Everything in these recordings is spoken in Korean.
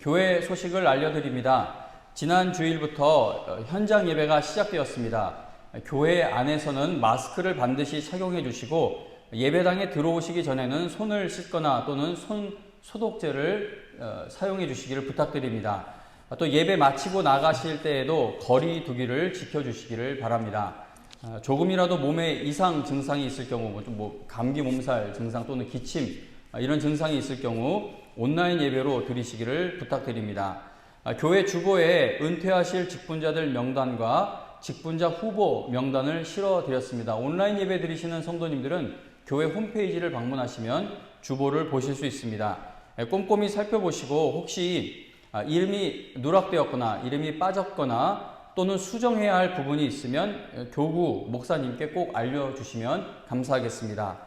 교회 소식을 알려드립니다. 지난 주일부터 현장 예배가 시작되었습니다. 교회 안에서는 마스크를 반드시 착용해 주시고 예배당에 들어오시기 전에는 손을 씻거나 또는 손 소독제를 사용해 주시기를 부탁드립니다. 또 예배 마치고 나가실 때에도 거리 두기를 지켜주시기를 바랍니다. 조금이라도 몸에 이상 증상이 있을 경우, 감기 몸살 증상 또는 기침 이런 증상이 있을 경우 온라인 예배로 드리시기를 부탁드립니다. 교회 주보에 은퇴하실 직분자들 명단과 직분자 후보 명단을 실어드렸습니다. 온라인 예배 드리시는 성도님들은 교회 홈페이지를 방문하시면 주보를 보실 수 있습니다. 꼼꼼히 살펴보시고 혹시 이름이 누락되었거나 이름이 빠졌거나 또는 수정해야 할 부분이 있으면 교구 목사님께 꼭 알려주시면 감사하겠습니다.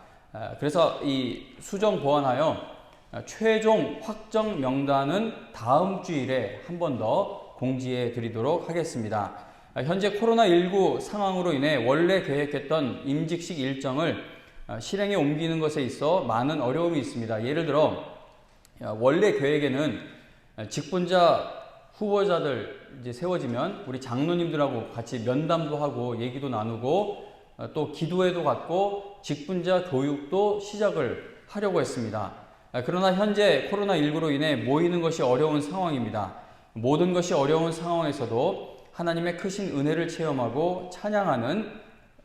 그래서 이 수정 보완하여 최종 확정 명단은 다음 주일에 한 번 더 공지해 드리도록 하겠습니다. 현재 코로나19 상황으로 인해 원래 계획했던 임직식 일정을 실행에 옮기는 것에 있어 많은 어려움이 있습니다. 예를 들어 원래 계획에는 직분자 후보자들 이제 세워지면 우리 장로님들하고 같이 면담도 하고 얘기도 나누고 또 기도회도 갖고 직분자 교육도 시작을 하려고 했습니다. 그러나 현재 코로나19로 인해 모이는 것이 어려운 상황입니다. 모든 것이 어려운 상황에서도 하나님의 크신 은혜를 체험하고 찬양하는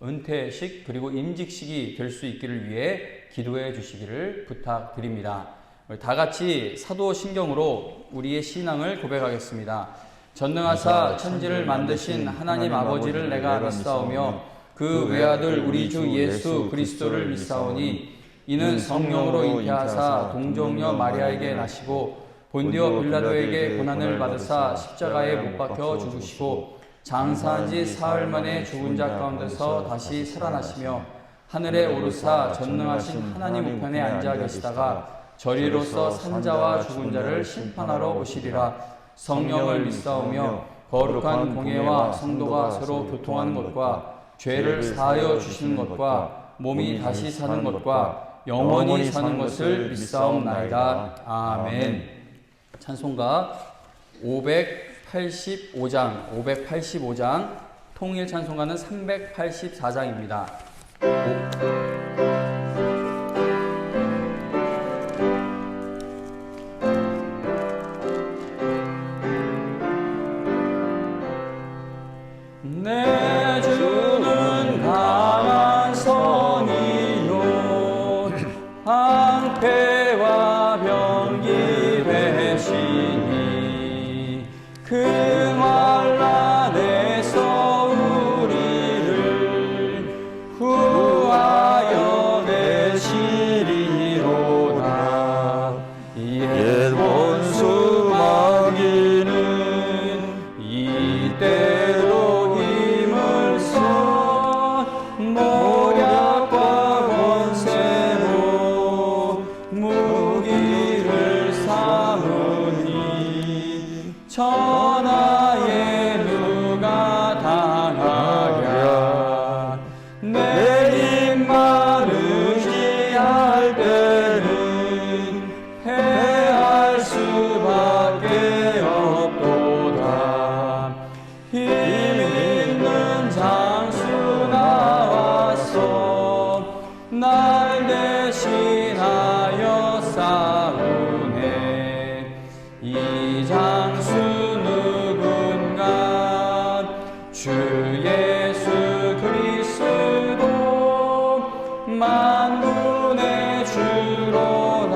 은퇴식 그리고 임직식이 될 수 있기를 위해 기도해 주시기를 부탁드립니다. 다 같이 사도신경으로 우리의 신앙을 고백하겠습니다. 전능하사 천지를 만드신 하나님 아버지를 내가 믿사오며 그 외아들 우리 주 예수 그리스도를 믿사오니 이는 성령으로 잉태하사 동정녀 마리아에게 나시고 본디오 빌라도에게 고난을 받으사 십자가에 못 박혀 죽으시고 장사한 지 사흘 만에 죽은 자 가운데서 다시 살아나시며 하늘에 오르사 전능하신 하나님 우편에 앉아 계시다가 저리로서 산자와 죽은 자를 심판하러 오시리라. 성령을 믿사오며 거룩한 공예와 성도가 서로 교통하는 것과 죄를 사하여 주시는 것과 몸이 다시 사는 것과 영원히 사는 것을 믿사옵나이다. 아멘. 찬송가 585장 통일 찬송가는 384장입니다. 내 주는 강한 성이요 방패와 병기 되시니 그 환난에서 우리를 구하여 내시리로다. 옛 원수 마귀는 이때로 힘을 써 모략과 권세로 무기를 삼으니 천하에 누가 당하랴. 내 힘만 의지할 때는 패할 수밖에 없도다. 힘 있는 장수 나왔어 날 대신하여 싸우네. 이 장수 누군가 주 예수 그리스도 만군의 주로다.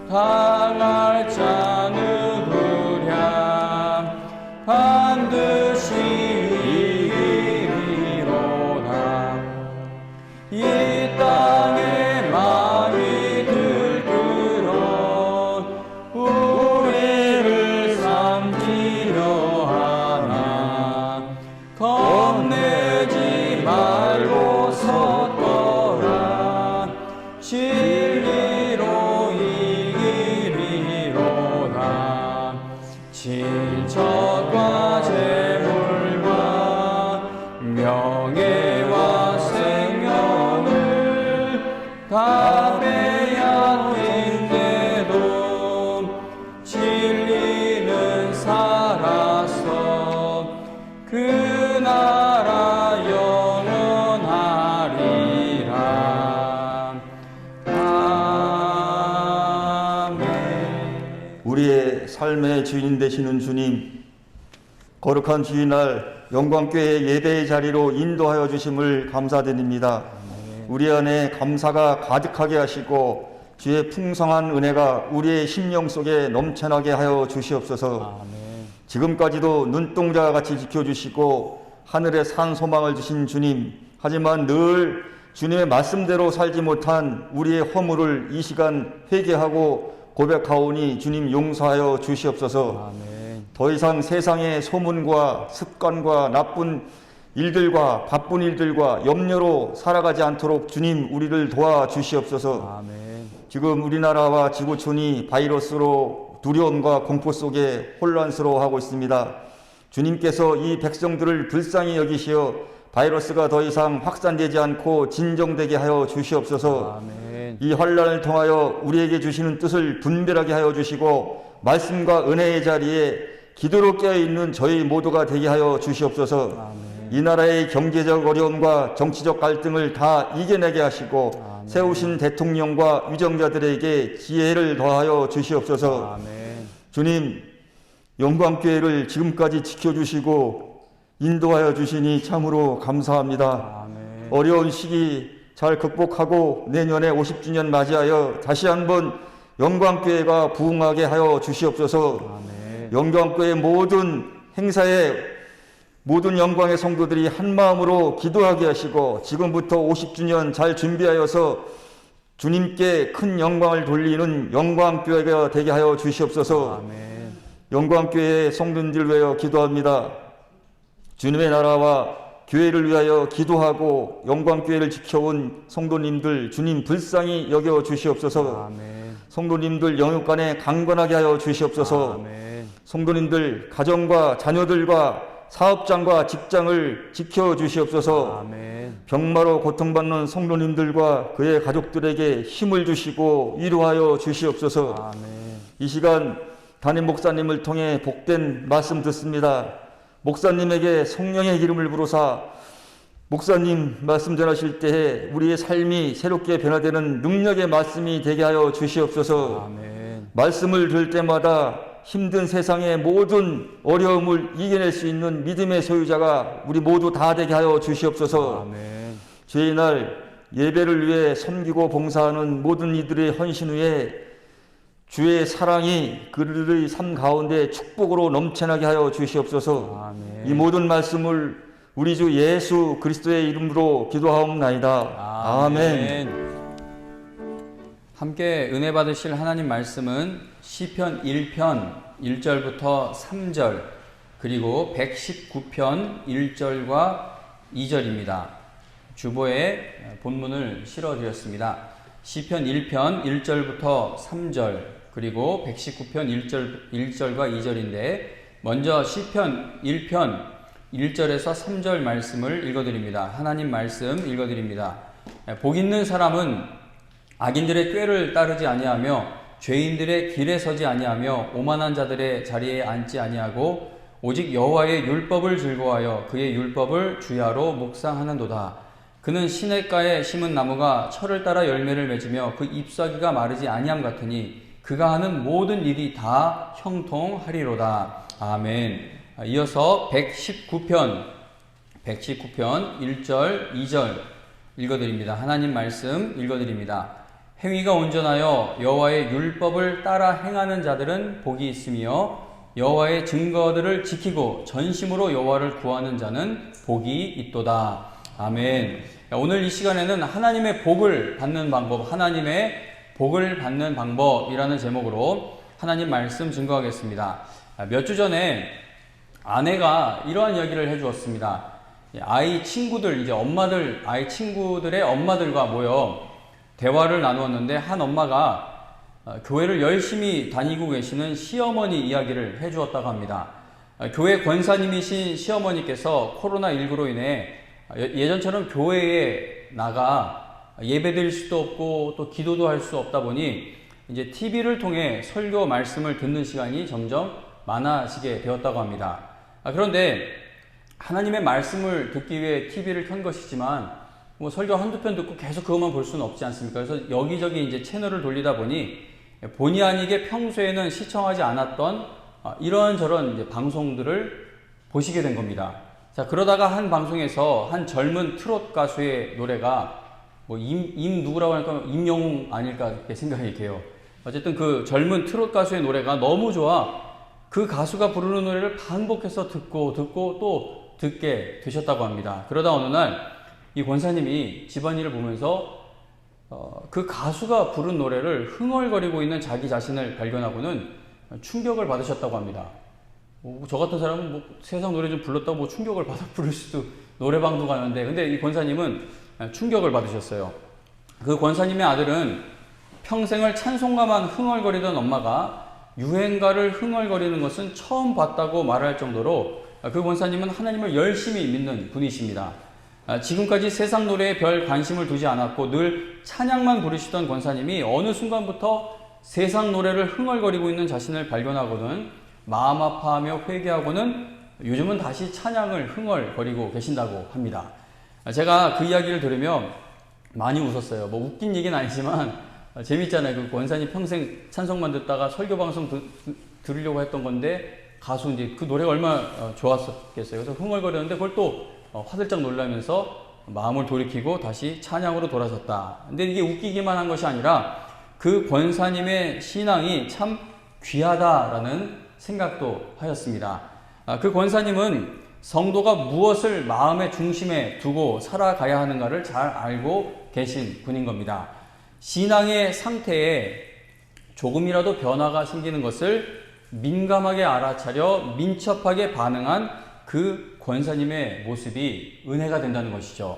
당할 자 누구랴 반드시 이기리로다. 이 땅에 많이 들끓어 우리를 삼키려 하나 겁내지 말고 섰더라. 진리로 이기리로다. 질척과 재물 삶의 주인 되시는 주님, 거룩한 주일날 영광교회 예배의 자리로 인도하여 주심을 감사드립니다. 우리 안에 감사가 가득하게 하시고 주의 풍성한 은혜가 우리의 심령 속에 넘쳐나게 하여 주시옵소서. 지금까지도 눈동자 같이 지켜주시고 하늘에 산 소망을 주신 주님, 하지만 늘 주님의 말씀대로 살지 못한 우리의 허물을 이 시간 회개하고 고백하오니 주님 용서하여 주시옵소서. 더 이상 세상의 소문과 습관과 나쁜 일들과 바쁜 일들과 염려로 살아가지 않도록 주님 우리를 도와주시옵소서. 지금 우리나라와 지구촌이 바이러스로 두려움과 공포 속에 혼란스러워하고 있습니다. 주님께서 이 백성들을 불쌍히 여기시어 바이러스가 더 이상 확산되지 않고 진정되게 하여 주시옵소서. 이 환란을 통하여 우리에게 주시는 뜻을 분별하게 하여 주시고 말씀과 은혜의 자리에 기도로 깨어있는 저희 모두가 되게 하여 주시옵소서. 이 나라의 경제적 어려움과 정치적 갈등을 다 이겨내게 하시고 세우신 대통령과 위정자들에게 지혜를 더하여 주시옵소서. 주님, 영광교회를 지금까지 지켜주시고 인도하여 주시니 참으로 감사합니다. 어려운 시기 잘 극복하고 내년에 50주년 맞이하여 다시 한번 영광교회가 부흥하게 하여 주시옵소서. 영광교회 모든 행사에 모든 영광의 성도들이 한마음으로 기도하게 하시고 지금부터 50주년 잘 준비하여서 주님께 큰 영광을 돌리는 영광교회가 되게 하여 주시옵소서. 영광교회의 성도들 위하여 기도합니다. 주님의 나라와 교회를 위하여 기도하고 영광교회를 지켜온 성도님들 주님 불쌍히 여겨 주시옵소서. 성도님들 영육간에 강건하게 하여 주시옵소서. 성도님들 가정과 자녀들과 사업장과 직장을 지켜주시옵소서. 병마로 고통받는 성도님들과 그의 가족들에게 힘을 주시고 위로하여 주시옵소서. 이 시간 담임 목사님을 통해 복된 말씀 듣습니다. 목사님에게 성령의 기름을 부르사 목사님 말씀 전하실 때에 우리의 삶이 새롭게 변화되는 능력의 말씀이 되게 하여 주시옵소서. 말씀을 들을 때마다 힘든 세상의 모든 어려움을 이겨낼 수 있는 믿음의 소유자가 우리 모두 다 되게 하여 주시옵소서. 주의 날 예배를 위해 섬기고 봉사하는 모든 이들의 헌신 후에 주의 사랑이 그들의 삶 가운데 축복으로 넘쳐나게 하여 주시옵소서. 이 모든 말씀을 우리 주 예수 그리스도의 이름으로 기도하옵나이다. 아멘. 함께 은혜 받으실 하나님 말씀은 시편 1편 1절부터 3절 그리고 119편 1절과 2절입니다. 주보에 본문을 실어드렸습니다. 시편 1편 1절부터 3절 그리고 119편 1절과 2절인데 먼저 시편 1편 1절에서 3절 말씀을 읽어드립니다. 하나님 말씀 읽어드립니다. 복 있는 사람은 악인들의 꾀를 따르지 아니하며 죄인들의 길에 서지 아니하며 오만한 자들의 자리에 앉지 아니하고 오직 여호와의 율법을 즐거워하여 그의 율법을 주야로 묵상하는도다. 그는 시냇가에 심은 나무가 철을 따라 열매를 맺으며 그 잎사귀가 마르지 아니함 같으니 그가 하는 모든 일이 다 형통하리로다. 아멘. 이어서 119편 1절 2절 읽어드립니다. 하나님 말씀 읽어드립니다. 행위가 온전하여 여호와의 율법을 따라 행하는 자들은 복이 있으며 여호와의 증거들을 지키고 전심으로 여호와를 구하는 자는 복이 있도다. 아멘. 오늘 이 시간에는 하나님의 복을 받는 방법, 하나님의 복을 받는 방법이라는 제목으로 하나님 말씀 증거하겠습니다. 몇 주 전에 아내가 이러한 이야기를 해주었습니다. 아이 친구들, 이제 엄마들, 아이 친구들의 엄마들과 모여 대화를 나누었는데 한 엄마가 교회를 열심히 다니고 계시는 시어머니 이야기를 해주었다고 합니다. 교회 권사님이신 시어머니께서 코로나19로 인해 예전처럼 교회에 나가 예배드릴 수도 없고 또 기도도 할 수 없다 보니 이제 TV를 통해 설교 말씀을 듣는 시간이 점점 많아지게 되었다고 합니다. 그런데 하나님의 말씀을 듣기 위해 TV를 켠 것이지만 뭐 설교 한두 편 듣고 계속 그것만 볼 수는 없지 않습니까? 그래서 여기저기 이제 채널을 돌리다 보니 본의 아니게 평소에는 시청하지 않았던 이런저런 이제 방송들을 보시게 된 겁니다. 자, 그러다가 한 방송에서 한 젊은 트롯 가수의 노래가 뭐 누구라고 할까, 임영웅 아닐까 이렇게 생각이 돼요. 어쨌든 그 젊은 트롯 가수의 노래가 너무 좋아 그 가수가 부르는 노래를 반복해서 듣고 또 듣게 되셨다고 합니다. 그러다 어느 날 이 권사님이 집안일을 보면서 그 가수가 부른 노래를 흥얼거리고 있는 자기 자신을 발견하고는 충격을 받으셨다고 합니다. 저 같은 사람은 뭐 세상 노래 좀 불렀다고 뭐 충격을 받아 부를 수도, 노래방도 가는데, 근데 이 권사님은 충격을 받으셨어요. 그 권사님의 아들은 평생을 찬송가만 흥얼거리던 엄마가 유행가를 흥얼거리는 것은 처음 봤다고 말할 정도로 그 권사님은 하나님을 열심히 믿는 분이십니다. 지금까지 세상 노래에 별 관심을 두지 않았고 늘 찬양만 부르시던 권사님이 어느 순간부터 세상 노래를 흥얼거리고 있는 자신을 발견하고는 마음 아파하며 회개하고는 요즘은 다시 찬양을 흥얼거리고 계신다고 합니다. 제가 그 이야기를 들으며 많이 웃었어요. 뭐 웃긴 얘기는 아니지만 재밌잖아요. 그 권사님 평생 찬송만 듣다가 설교 방송 들으려고 했던 건데 가수 이제 그 노래가 얼마나 좋았었겠어요. 그래서 흥얼거렸는데 그걸 또 화들짝 놀라면서 마음을 돌이키고 다시 찬양으로 돌아섰다. 근데 이게 웃기기만 한 것이 아니라 그 권사님의 신앙이 참 귀하다라는 생각도 하였습니다. 그 권사님은 성도가 무엇을 마음의 중심에 두고 살아가야 하는가를 잘 알고 계신 분인 겁니다. 신앙의 상태에 조금이라도 변화가 생기는 것을 민감하게 알아차려 민첩하게 반응한 그 권사님의 모습이 은혜가 된다는 것이죠.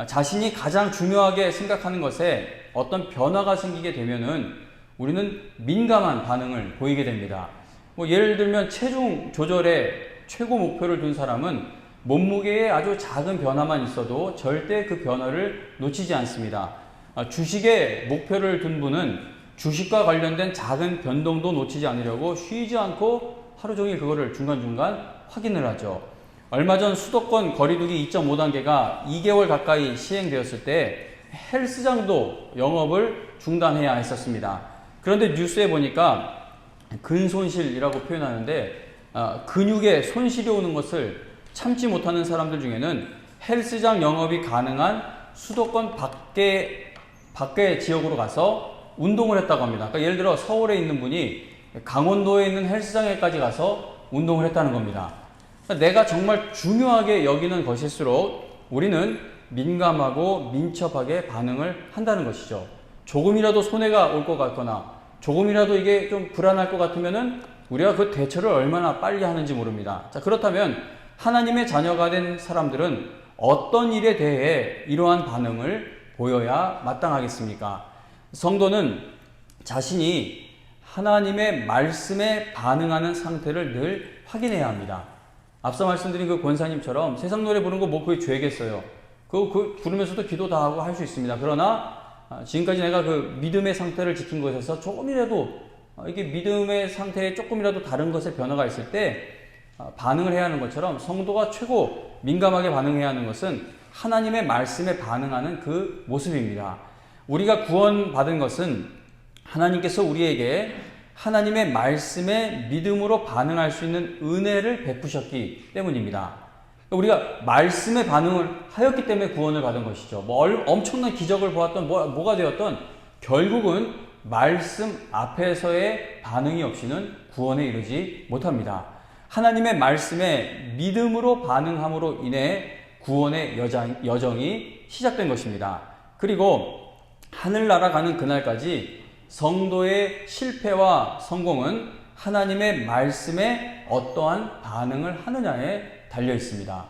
자신이 가장 중요하게 생각하는 것에 어떤 변화가 생기게 되면은 우리는 민감한 반응을 보이게 됩니다. 뭐 예를 들면 체중 조절에 최고 목표를 둔 사람은 몸무게에 아주 작은 변화만 있어도 절대 그 변화를 놓치지 않습니다. 주식에 목표를 둔 분은 주식과 관련된 작은 변동도 놓치지 않으려고 쉬지 않고 하루 종일 그거를 중간중간 확인을 하죠. 얼마 전 수도권 거리두기 2.5단계가 2개월 가까이 시행되었을 때 헬스장도 영업을 중단해야 했었습니다. 그런데 뉴스에 보니까 근손실이라고 표현하는데 근육에 손실이 오는 것을 참지 못하는 사람들 중에는 헬스장 영업이 가능한 수도권 밖의 지역으로 가서 운동을 했다고 합니다. 그러니까 예를 들어 서울에 있는 분이 강원도에 있는 헬스장에까지 가서 운동을 했다는 겁니다. 그러니까 내가 정말 중요하게 여기는 것일수록 우리는 민감하고 민첩하게 반응을 한다는 것이죠. 조금이라도 손해가 올 것 같거나 조금이라도 이게 좀 불안할 것 같으면은 우리가 그 대처를 얼마나 빨리 하는지 모릅니다. 자, 그렇다면 하나님의 자녀가 된 사람들은 어떤 일에 대해 이러한 반응을 보여야 마땅하겠습니까? 성도는 자신이 하나님의 말씀에 반응하는 상태를 늘 확인해야 합니다. 앞서 말씀드린 그 권사님처럼 세상 노래 부르는 거 뭐 그게 죄겠어요. 그거 부르면서도 기도 다 하고 할 수 있습니다. 그러나 지금까지 내가 그 믿음의 상태를 지킨 것에서 조금이라도 이게 믿음의 상태에 조금이라도 다른 것에 변화가 있을 때 반응을 해야 하는 것처럼 성도가 최고 민감하게 반응해야 하는 것은 하나님의 말씀에 반응하는 그 모습입니다. 우리가 구원받은 것은 하나님께서 우리에게 하나님의 말씀에 믿음으로 반응할 수 있는 은혜를 베푸셨기 때문입니다. 우리가 말씀에 반응을 하였기 때문에 구원을 받은 것이죠. 뭐 엄청난 기적을 보았던 뭐가 되었던 결국은 말씀 앞에서의 반응이 없이는 구원에 이르지 못합니다. 하나님의 말씀에 믿음으로 반응함으로 인해 구원의 여정이 시작된 것입니다. 그리고 하늘나라 가는 그날까지 성도의 실패와 성공은 하나님의 말씀에 어떠한 반응을 하느냐에 달려 있습니다.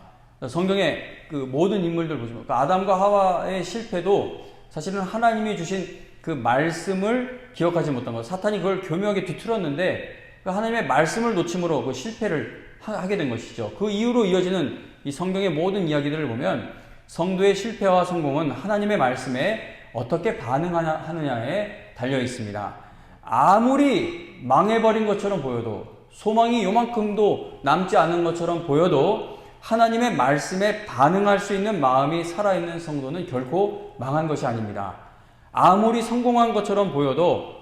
성경의 그 모든 인물들 보시면 아담과 하와의 실패도 사실은 하나님이 주신 그 말씀을 기억하지 못한 것, 사탄이 그걸 교묘하게 뒤틀었는데 하나님의 말씀을 놓침으로 그 실패를 하게 된 것이죠. 그 이후로 이어지는 이 성경의 모든 이야기들을 보면 성도의 실패와 성공은 하나님의 말씀에 어떻게 반응하느냐에 달려 있습니다. 아무리 망해버린 것처럼 보여도, 소망이 요만큼도 남지 않은 것처럼 보여도 하나님의 말씀에 반응할 수 있는 마음이 살아있는 성도는 결코 망한 것이 아닙니다. 아무리 성공한 것처럼 보여도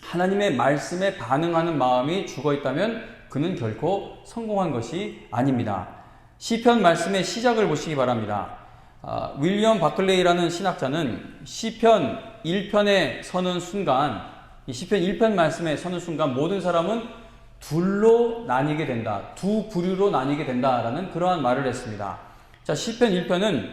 하나님의 말씀에 반응하는 마음이 죽어 있다면 그는 결코 성공한 것이 아닙니다. 시편 말씀의 시작을 보시기 바랍니다. 윌리엄 바클레이라는 신학자는 시편 1편에 서는 순간, 이 시편 1편 말씀에 서는 순간 모든 사람은 둘로 나뉘게 된다. 두 부류로 나뉘게 된다라는 그러한 말을 했습니다. 자, 시편 1편은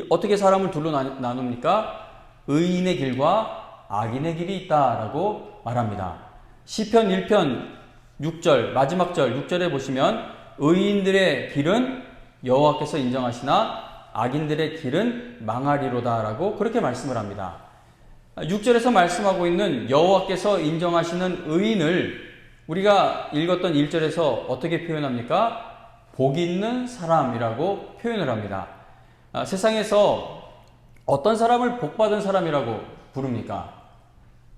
어떻게 사람을 둘로 나눕니까? 의인의 길과 악인의 길이 있다라고 말합니다. 시편 1편 6절, 마지막 절 6절에 보시면 의인들의 길은 여호와께서 인정하시나 악인들의 길은 망하리로다라고 그렇게 말씀을 합니다. 6절에서 말씀하고 있는 여호와께서 인정하시는 의인을 우리가 읽었던 1절에서 어떻게 표현합니까? 복 있는 사람이라고 표현을 합니다. 세상에서 어떤 사람을 복받은 사람이라고 부릅니까?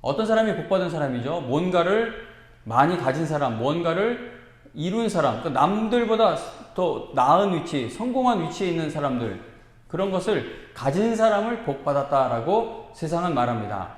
어떤 사람이 복받은 사람이죠? 뭔가를 많이 가진 사람, 뭔가를 이룬 사람, 그러니까 남들보다 더 나은 위치, 성공한 위치에 있는 사람들, 그런 것을 가진 사람을 복받았다라고 세상은 말합니다.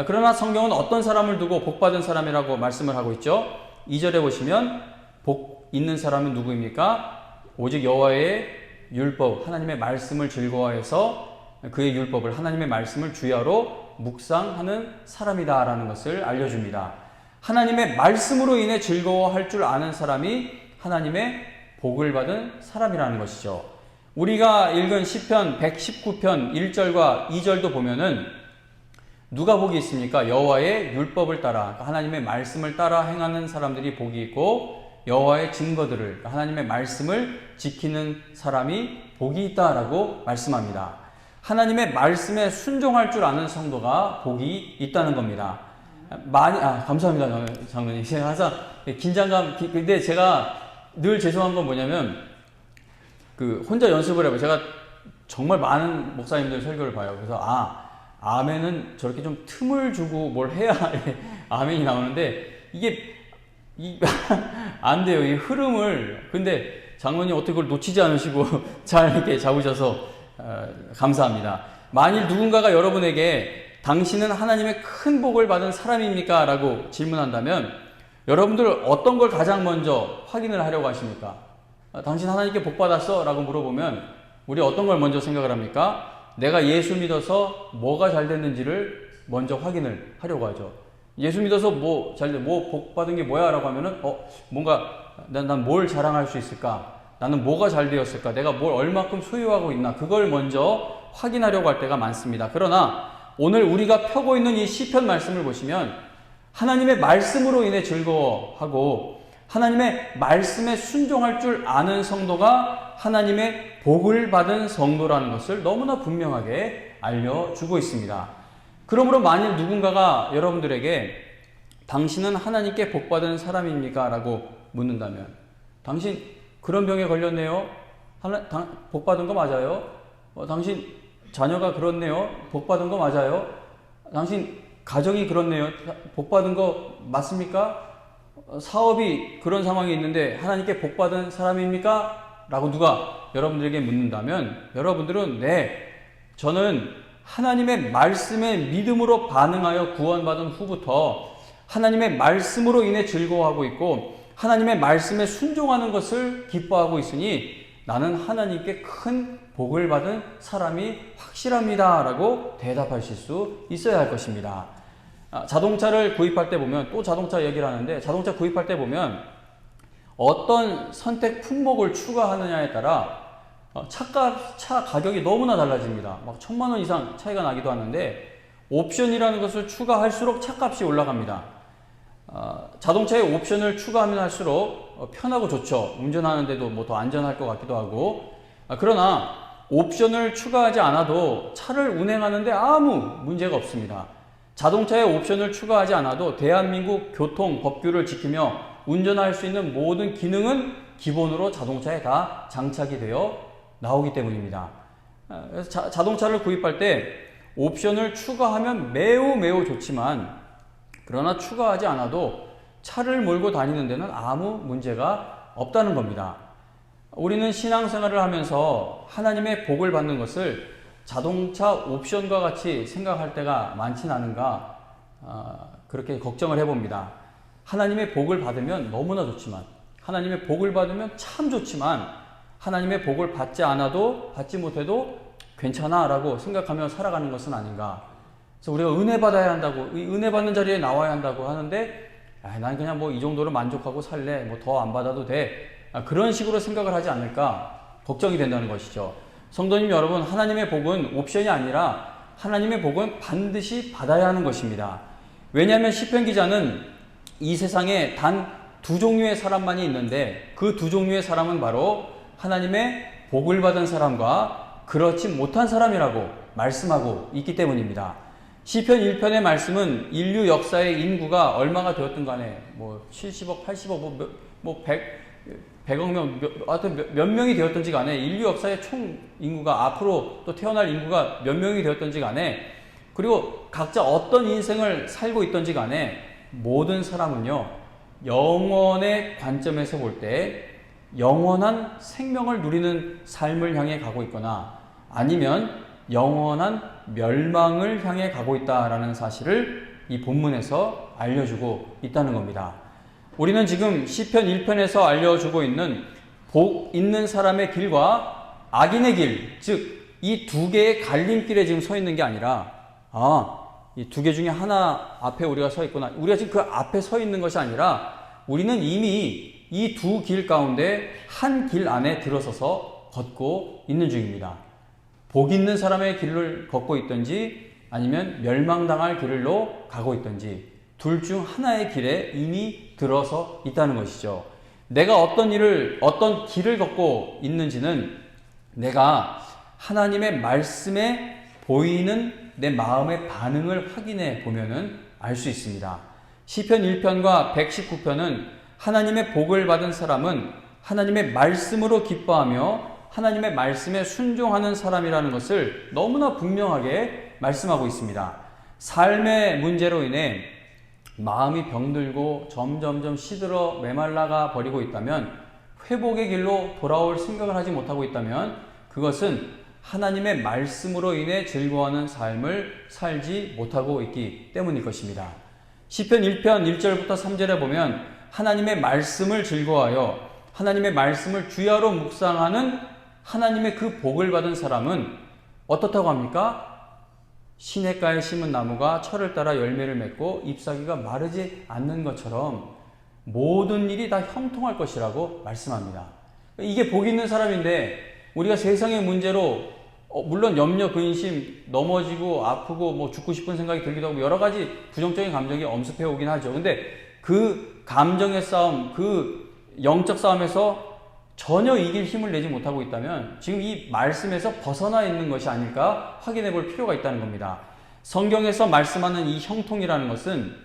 그러나 성경은 어떤 사람을 두고 복받은 사람이라고 말씀을 하고 있죠? 2절에 보시면 복 있는 사람은 누구입니까? 오직 여호와의 율법, 하나님의 말씀을 즐거워해서 그의 율법을, 하나님의 말씀을 주야로 묵상하는 사람이다라는 것을 알려줍니다. 하나님의 말씀으로 인해 즐거워할 줄 아는 사람이 하나님의 복을 받은 사람이라는 것이죠. 우리가 읽은 시편 119편 1절과 2절도 보면은 누가 복이 있습니까? 여호와의 율법을 따라, 하나님의 말씀을 따라 행하는 사람들이 복이 있고, 여호와의 증거들을, 하나님의 말씀을 지키는 사람이 복이 있다라고 말씀합니다. 하나님의 말씀에 순종할 줄 아는 성도가 복이 있다는 겁니다. 감사합니다, 장로님. 제가 항상 긴장감, 근데 제가 늘 죄송한 건 뭐냐면, 혼자 연습을 해봐요. 제가 정말 많은 목사님들 설교를 봐요. 그래서, 아멘은 저렇게 좀 틈을 주고 뭘 해야 아멘이 나오는데, 안 돼요. 이 흐름을. 근데 장로님 어떻게 그걸 놓치지 않으시고 잘 이렇게 잡으셔서 감사합니다. 만일 누군가가 여러분에게 당신은 하나님의 큰 복을 받은 사람입니까? 라고 질문한다면 여러분들 어떤 걸 가장 먼저 확인을 하려고 하십니까? 당신 하나님께 복 받았어? 라고 물어보면 우리 어떤 걸 먼저 생각을 합니까? 내가 예수 믿어서 뭐가 잘 됐는지를 먼저 확인을 하려고 하죠. 예수 믿어서 뭐 복 받은 게 뭐야? 라고 하면은 뭔가 난 뭘 자랑할 수 있을까? 나는 뭐가 잘 되었을까? 내가 뭘 얼마큼 소유하고 있나? 그걸 먼저 확인하려고 할 때가 많습니다. 그러나 오늘 우리가 펴고 있는 이 시편 말씀을 보시면 하나님의 말씀으로 인해 즐거워하고 하나님의 말씀에 순종할 줄 아는 성도가 하나님의 복을 받은 성도라는 것을 너무나 분명하게 알려주고 있습니다. 그러므로 만일 누군가가 여러분들에게 당신은 하나님께 복받은 사람입니까? 라고 묻는다면 당신 그런 병에 걸렸네요. 복받은 거 맞아요? 당신 자녀가 그렇네요. 복받은 거 맞아요? 당신 가정이 그렇네요. 복받은 거 맞습니까? 사업이 그런 상황이 있는데 하나님께 복받은 사람입니까? 라고 누가 여러분들에게 묻는다면 여러분들은 네, 저는 하나님의 말씀에 믿음으로 반응하여 구원받은 후부터 하나님의 말씀으로 인해 즐거워하고 있고 하나님의 말씀에 순종하는 것을 기뻐하고 있으니 나는 하나님께 큰 복을 받은 사람이 확실합니다 라고 대답하실 수 있어야 할 것입니다. 자동차를 구입할 때 보면 또 자동차 얘기를 하는데 자동차 구입할 때 보면 어떤 선택 품목을 추가하느냐에 따라 차 가격이 너무나 달라집니다. 막 1,000만 원 이상 차이가 나기도 하는데 옵션이라는 것을 추가할수록 차값이 올라갑니다. 자동차에 옵션을 추가하면 할수록 편하고 좋죠. 운전하는데도 뭐 더 안전할 것 같기도 하고. 그러나 옵션을 추가하지 않아도 차를 운행하는데 아무 문제가 없습니다. 자동차에 옵션을 추가하지 않아도 대한민국 교통 법규를 지키며 운전할 수 있는 모든 기능은 기본으로 자동차에 다 장착이 되어 나오기 때문입니다. 그래서 자동차를 구입할 때 옵션을 추가하면 매우 좋지만 그러나 추가하지 않아도 차를 몰고 다니는 데는 아무 문제가 없다는 겁니다. 우리는 신앙생활을 하면서 하나님의 복을 받는 것을 자동차 옵션과 같이 생각할 때가 많진 않은가 그렇게 걱정을 해봅니다. 하나님의 복을 받으면 너무나 좋지만, 하나님의 복을 받으면 참 좋지만, 하나님의 복을 받지 않아도, 받지 못해도 괜찮아 라고 생각하며 살아가는 것은 아닌가. 그래서 우리가 은혜 받아야 한다고, 이 은혜 받는 자리에 나와야 한다고 하는데, 난 그냥 뭐 이 정도로 만족하고 살래, 뭐 더 안 받아도 돼, 그런 식으로 생각을 하지 않을까 걱정이 된다는 것이죠. 성도님 여러분, 하나님의 복은 옵션이 아니라 하나님의 복은 반드시 받아야 하는 것입니다. 왜냐하면 시편 기자는 이 세상에 단 두 종류의 사람만이 있는데, 그 두 종류의 사람은 바로 하나님의 복을 받은 사람과 그렇지 못한 사람이라고 말씀하고 있기 때문입니다. 시편 1편의 말씀은 인류 역사의 인구가 얼마가 되었든 간에, 뭐 70억, 80억, 뭐 100억 명, 하여튼 몇 명이 되었든지 간에, 인류 역사의 총 인구가, 앞으로 또 태어날 인구가 몇 명이 되었든지 간에, 그리고 각자 어떤 인생을 살고 있든지 간에, 모든 사람은요, 영원의 관점에서 볼 때 영원한 생명을 누리는 삶을 향해 가고 있거나, 아니면 영원한 멸망을 향해 가고 있다라는 사실을 이 본문에서 알려주고 있다는 겁니다. 우리는 지금 시편 1편에서 알려주고 있는 복 있는 사람의 길과 악인의 길, 즉 이 두 개의 갈림길에 지금 서 있는 게 아니라, 이 두 개 중에 하나 앞에 우리가 서 있구나, 우리가 지금 그 앞에 서 있는 것이 아니라, 우리는 이미 이 두 길 가운데 한 길 안에 들어서서 걷고 있는 중입니다. 복 있는 사람의 길을 걷고 있든지, 아니면 멸망당할 길로 가고 있든지, 둘 중 하나의 길에 이미 들어서 있다는 것이죠. 내가 어떤 길을 걷고 있는지는 내가 하나님의 말씀에 보이는 내 마음의 반응을 확인해 보면은 알 수 있습니다. 시편 1편과 119편은 하나님의 복을 받은 사람은 하나님의 말씀으로 기뻐하며 하나님의 말씀에 순종하는 사람이라는 것을 너무나 분명하게 말씀하고 있습니다. 삶의 문제로 인해 마음이 병들고 점점점 시들어 메말라가 버리고 있다면, 회복의 길로 돌아올 생각을 하지 못하고 있다면, 그것은 하나님의 말씀으로 인해 즐거워하는 삶을 살지 못하고 있기 때문일 것입니다. 시편 1편 1절부터 3절에 보면 하나님의 말씀을 즐거워하여 하나님의 말씀을 주야로 묵상하는 하나님의 그 복을 받은 사람은 어떻다고 합니까? 시냇가에 심은 나무가 철을 따라 열매를 맺고 잎사귀가 마르지 않는 것처럼 모든 일이 다 형통할 것이라고 말씀합니다. 이게 복 있는 사람인데, 우리가 세상의 문제로 물론 염려, 근심, 넘어지고 아프고 뭐 죽고 싶은 생각이 들기도 하고 여러 가지 부정적인 감정이 엄습해 오긴 하죠. 근데 그 감정의 싸움, 그 영적 싸움에서 전혀 이길 힘을 내지 못하고 있다면 지금 이 말씀에서 벗어나 있는 것이 아닐까 확인해 볼 필요가 있다는 겁니다. 성경에서 말씀하는 이 형통이라는 것은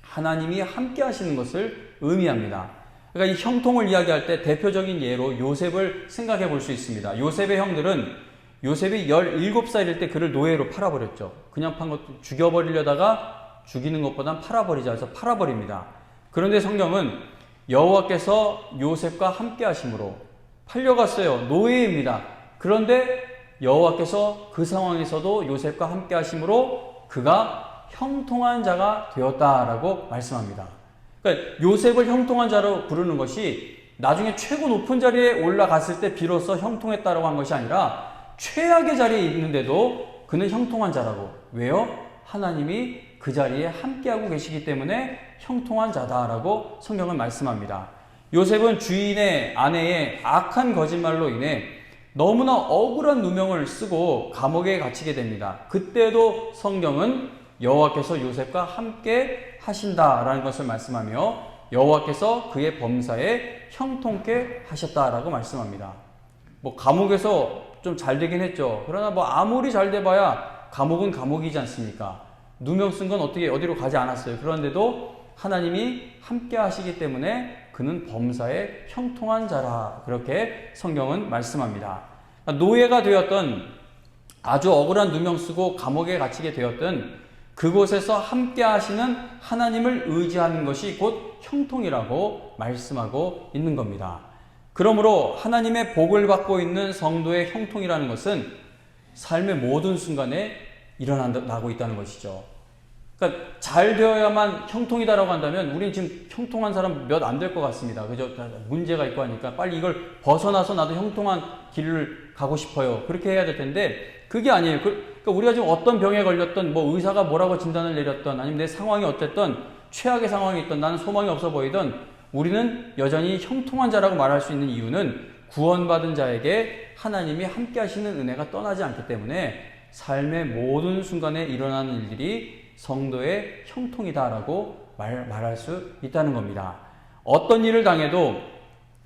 하나님이 함께 하시는 것을 의미합니다. 그러니까 이 형통을 이야기할 때 대표적인 예로 요셉을 생각해 볼 수 있습니다. 요셉의 형들은 요셉이 17살일 때 그를 노예로 팔아버렸죠. 그냥 판 것도 죽여버리려다가 죽이는 것보단 팔아버리자 해서 팔아버립니다. 그런데 성경은 여호와께서 요셉과 함께 하심으로, 팔려갔어요. 노예입니다. 그런데 여호와께서 그 상황에서도 요셉과 함께 하심으로 그가 형통한 자가 되었다라고 말씀합니다. 그러니까 요셉을 형통한 자로 부르는 것이 나중에 최고 높은 자리에 올라갔을 때 비로소 형통했다라고 한 것이 아니라 최악의 자리에 있는데도 그는 형통한 자라고. 왜요? 하나님이 그 자리에 함께하고 계시기 때문에 형통한 자다라고 성경은 말씀합니다. 요셉은 주인의 아내의 악한 거짓말로 인해 너무나 억울한 누명을 쓰고 감옥에 갇히게 됩니다. 그때도 성경은 여호와께서 요셉과 함께 하신다라는 것을 말씀하며 여호와께서 그의 범사에 형통케 하셨다라고 말씀합니다. 뭐 감옥에서 좀 잘 되긴 했죠. 그러나 뭐 아무리 잘 돼봐야 감옥은 감옥이지 않습니까? 누명 쓴 건 어디로 가지 않았어요. 그런데도 하나님이 함께 하시기 때문에 그는 범사에 형통한 자라, 그렇게 성경은 말씀합니다. 노예가 되었던, 아주 억울한 누명 쓰고 감옥에 갇히게 되었던 그곳에서 함께 하시는 하나님을 의지하는 것이 곧 형통이라고 말씀하고 있는 겁니다. 그러므로 하나님의 복을 받고 있는 성도의 형통이라는 것은 삶의 모든 순간에 일어나고 있다는 것이죠. 그러니까 잘 되어야만 형통이다라고 한다면 우리는 지금 형통한 사람 몇 안 될 것 같습니다. 그죠? 문제가 있고 하니까 빨리 이걸 벗어나서 나도 형통한 길을 가고 싶어요. 그렇게 해야 될 텐데 그게 아니에요. 그러니까 우리가 지금 어떤 병에 걸렸던 뭐 의사가 뭐라고 진단을 내렸던 아니면 내 상황이 어땠던 최악의 상황이 있던 나는 소망이 없어 보이던 우리는 여전히 형통한 자라고 말할 수 있는 이유는 구원받은 자에게 하나님이 함께 하시는 은혜가 떠나지 않기 때문에 삶의 모든 순간에 일어나는 일들이 성도의 형통이다라고 말할 수 있다는 겁니다. 어떤 일을 당해도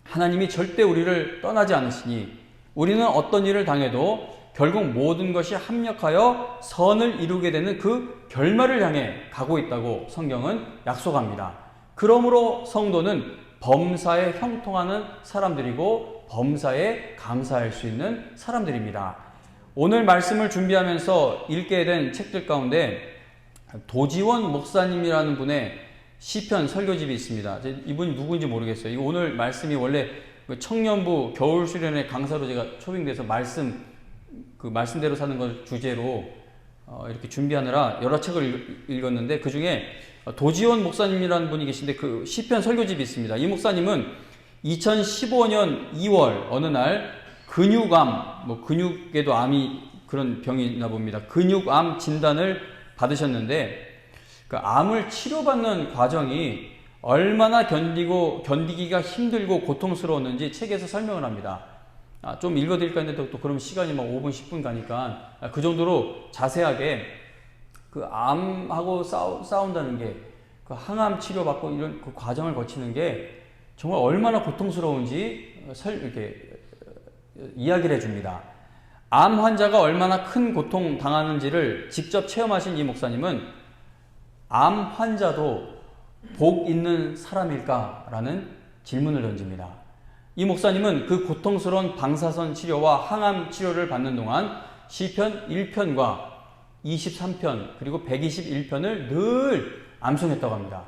하나님이 절대 우리를 떠나지 않으시니 우리는 어떤 일을 당해도 결국 모든 것이 합력하여 선을 이루게 되는 그 결말을 향해 가고 있다고 성경은 약속합니다. 그러므로 성도는 범사에 형통하는 사람들이고 범사에 감사할 수 있는 사람들입니다. 오늘 말씀을 준비하면서 읽게 된 책들 가운데 도지원 목사님이라는 분의 시편 설교집이 있습니다. 이분이 누구인지 모르겠어요. 이거 오늘 말씀이 원래 청년부 겨울 수련회 강사로 제가 초빙돼서 말씀대로 사는 걸 주제로 이렇게 준비하느라 여러 책을 읽었는데 그 중에 도지원 목사님이라는 분이 계신데 그 시편 설교집이 있습니다. 이 목사님은 2015년 2월 어느 날 근육암, 근육에도 암이 그런 병이 있나 봅니다. 근육암 진단을 받으셨는데 그 암을 치료받는 과정이 얼마나 견디기가 힘들고 고통스러웠는지 책에서 설명을 합니다. 좀 읽어드릴까 했는데 또 그럼 시간이 막 5분, 10분 가니까 그 정도로 자세하게 그 암하고 싸운다는 게 그 항암 치료받고 이런 그 과정을 거치는 게 정말 얼마나 고통스러운지 이렇게 이야기를 해줍니다. 암 환자가 얼마나 큰 고통 당하는지를 직접 체험하신 이 목사님은 암 환자도 복 있는 사람일까라는 질문을 던집니다. 이 목사님은 그 고통스러운 방사선 치료와 항암 치료를 받는 동안 시편 1편과 23편 그리고 121편을 늘 암송했다고 합니다.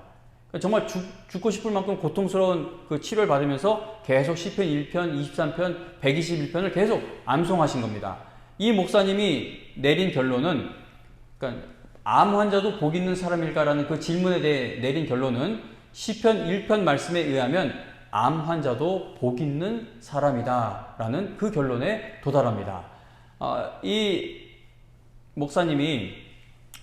정말 죽고 싶을 만큼 고통스러운 그 치료를 받으면서 계속 시편 1편, 23편, 121편을 계속 암송하신 겁니다. 이 목사님이 내린 결론은 그러니까 암 환자도 복 있는 사람일까라는 그 질문에 대해 내린 결론은 시편 1편 말씀에 의하면 암 환자도 복 있는 사람이다라는 그 결론에 도달합니다. 이 목사님이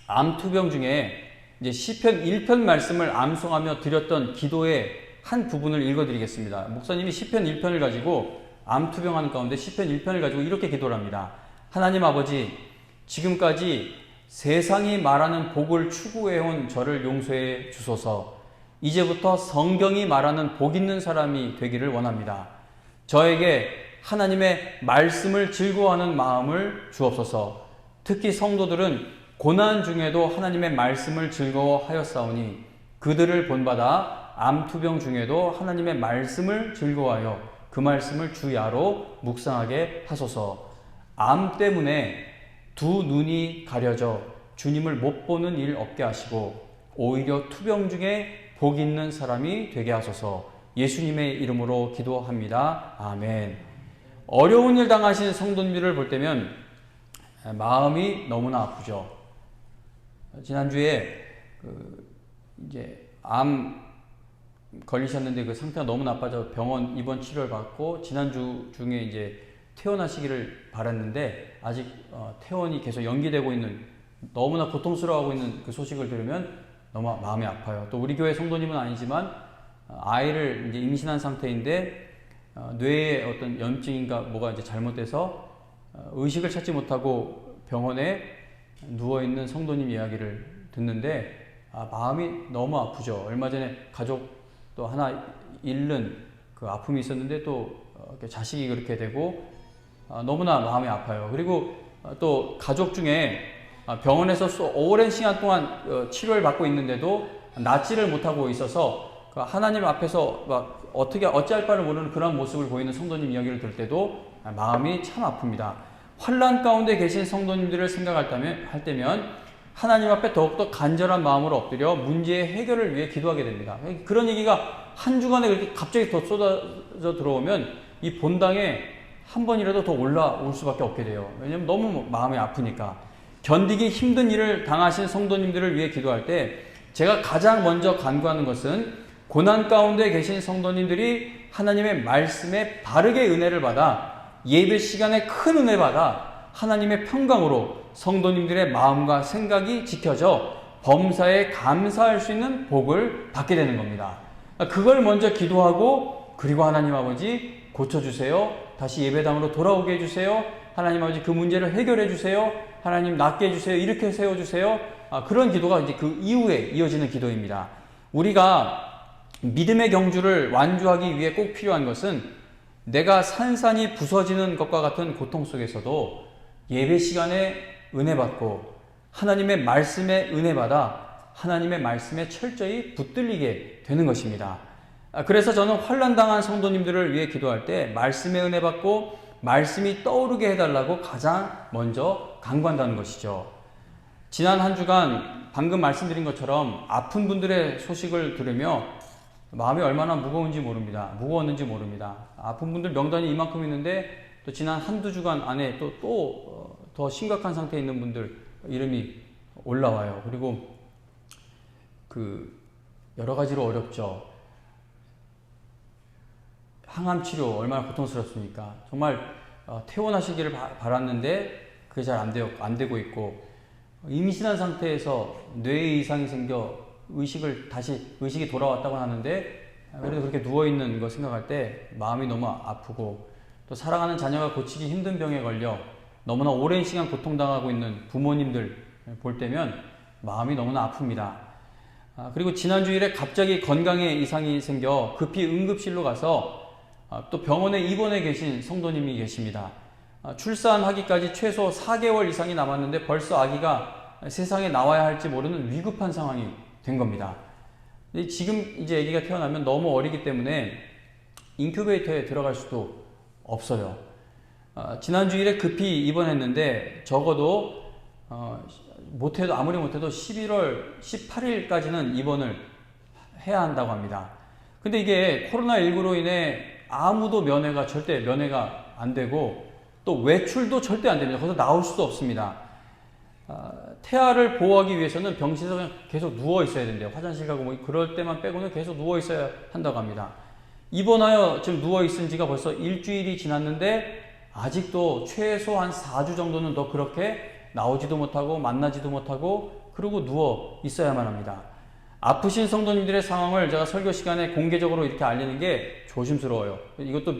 암 투병 중에 이제 시편 1편 말씀을 암송하며 드렸던 기도의 한 부분을 읽어드리겠습니다. 목사님이 시편 1편을 가지고 암 투병하는 가운데 시편 1편을 가지고 이렇게 기도를 합니다. 하나님 아버지, 지금까지 세상이 말하는 복을 추구해온 저를 용서해 주소서. 이제부터 성경이 말하는 복 있는 사람이 되기를 원합니다. 저에게 하나님의 말씀을 즐거워하는 마음을 주옵소서. 특히 성도들은 고난 중에도 하나님의 말씀을 즐거워하였사오니 그들을 본받아 암투병 중에도 하나님의 말씀을 즐거워하여 그 말씀을 주야로 묵상하게 하소서. 암 때문에 두 눈이 가려져 주님을 못 보는 일 없게 하시고 오히려 투병 중에 복 있는 사람이 되게 하소서. 예수님의 이름으로 기도합니다. 아멘. 어려운 일 당하신 성도님들을 볼 때면 마음이 너무나 아프죠. 지난주에 이제 암 걸리셨는데 그 상태가 너무 나빠져 병원 입원 치료를 받고 지난주 중에 이제 퇴원하시기를 바랐는데 아직 퇴원이 계속 연기되고 있는 너무나 고통스러워하고 있는 그 소식을 들으면 너무 마음이 아파요. 또 우리 교회 성도님은 아니지만 아이를 이제 임신한 상태인데 뇌에 어떤 염증인가 뭐가 이제 잘못돼서 의식을 찾지 못하고 병원에 누워있는 성도님 이야기를 듣는데 마음이 너무 아프죠. 얼마 전에 가족도 하나 잃는 그 아픔이 있었는데 또 자식이 그렇게 되고 너무나 마음이 아파요. 그리고 또 가족 중에 병원에서 오랜 시간 동안 치료를 받고 있는데도 낫지를 못하고 있어서 하나님 앞에서 막 어찌할 바를 모르는 그런 모습을 보이는 성도님 이야기를 들을 때도 마음이 참 아픕니다. 환난 가운데 계신 성도님들을 생각할 때면 하나님 앞에 더욱더 간절한 마음으로 엎드려 문제의 해결을 위해 기도하게 됩니다. 그런 얘기가 한 주간에 그렇게 갑자기 더 쏟아져 들어오면 이 본당에 한 번이라도 더 올라올 수밖에 없게 돼요. 왜냐하면 너무 마음이 아프니까. 견디기 힘든 일을 당하신 성도님들을 위해 기도할 때 제가 가장 먼저 간구하는 것은 고난 가운데 계신 성도님들이 하나님의 말씀에 바르게 은혜를 받아 예배 시간에 큰 은혜 받아 하나님의 평강으로 성도님들의 마음과 생각이 지켜져 범사에 감사할 수 있는 복을 받게 되는 겁니다. 그걸 먼저 기도하고 그리고 하나님 아버지 고쳐주세요. 다시 예배당으로 돌아오게 해주세요. 하나님 아버지 그 문제를 해결해 주세요. 하나님 낫게 해주세요. 이렇게 세워주세요. 그런 기도가 이제 그 이후에 이어지는 기도입니다. 우리가 믿음의 경주를 완주하기 위해 꼭 필요한 것은 내가 산산이 부서지는 것과 같은 고통 속에서도 예배 시간에 은혜 받고 하나님의 말씀에 은혜 받아 하나님의 말씀에 철저히 붙들리게 되는 것입니다. 그래서 저는 환난당한 성도님들을 위해 기도할 때 말씀에 은혜 받고 말씀이 떠오르게 해달라고 가장 먼저 간구한다는 것이죠. 지난 한 주간 방금 말씀드린 것처럼 아픈 분들의 소식을 들으며 마음이 얼마나 무거운지 모릅니다. 무거웠는지 모릅니다. 아픈 분들 명단이 이만큼 있는데 또 지난 한두 주간 안에 또 더 심각한 상태에 있는 분들 이름이 올라와요. 그리고 여러 가지로 어렵죠. 항암 치료 얼마나 고통스럽습니까? 정말 퇴원하시기를 바랐는데 그게 잘 안 되고 있고, 임신한 상태에서 뇌에 이상이 생겨 의식이 돌아왔다고 하는데 그래도 그렇게 누워있는 거 생각할 때 마음이 너무 아프고, 또 사랑하는 자녀가 고치기 힘든 병에 걸려 너무나 오랜 시간 고통당하고 있는 부모님들 볼 때면 마음이 너무나 아픕니다. 그리고 지난주일에 갑자기 건강에 이상이 생겨 급히 응급실로 가서 또 병원에 입원해 계신 성도님이 계십니다. 출산하기까지 최소 4개월 이상이 남았는데 벌써 아기가 세상에 나와야 할지 모르는 위급한 상황이 된 겁니다. 지금 이제 아기가 태어나면 너무 어리기 때문에 인큐베이터에 들어갈 수도 없어요. 지난주일에 급히 입원했는데 적어도 아무리 못해도 11월 18일까지는 입원을 해야 한다고 합니다. 근데 이게 코로나19로 인해 아무도 절대 면회가 안 되고 또 외출도 절대 안 됩니다. 거기서 나올 수도 없습니다. 태아를 보호하기 위해서는 병실에서 그냥 계속 누워 있어야 된대요. 화장실 가고 뭐 그럴 때만 빼고는 계속 누워 있어야 한다고 합니다. 입원하여 지금 누워 있은 지가 벌써 일주일이 지났는데 아직도 최소 한 4주 정도는 더 그렇게 나오지도 못하고 만나지도 못하고 그러고 누워 있어야만 합니다. 아프신 성도님들의 상황을 제가 설교 시간에 공개적으로 이렇게 알리는 게 조심스러워요. 이것도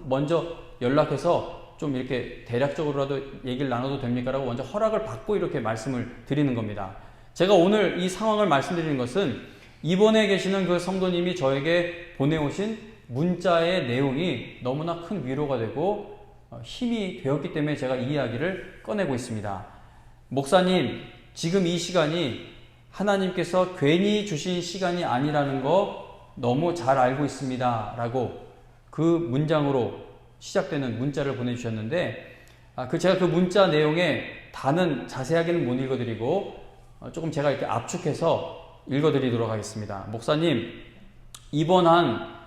먼저 연락해서 좀 이렇게 대략적으로라도 얘기를 나눠도 됩니까? 라고 먼저 허락을 받고 이렇게 말씀을 드리는 겁니다. 제가 오늘 이 상황을 말씀드리는 것은 입원해 계시는 그 성도님이 저에게 보내오신 문자의 내용이 너무나 큰 위로가 되고 힘이 되었기 때문에 제가 이 이야기를 꺼내고 있습니다. 목사님, 지금 이 시간이 하나님께서 괜히 주신 시간이 아니라는 거 너무 잘 알고 있습니다. 라고 그 문장으로 시작되는 문자를 보내주셨는데, 제가 그 문자 내용에 다는 자세하게는 못 읽어드리고 조금 제가 이렇게 압축해서 읽어드리도록 하겠습니다. 목사님, 입원한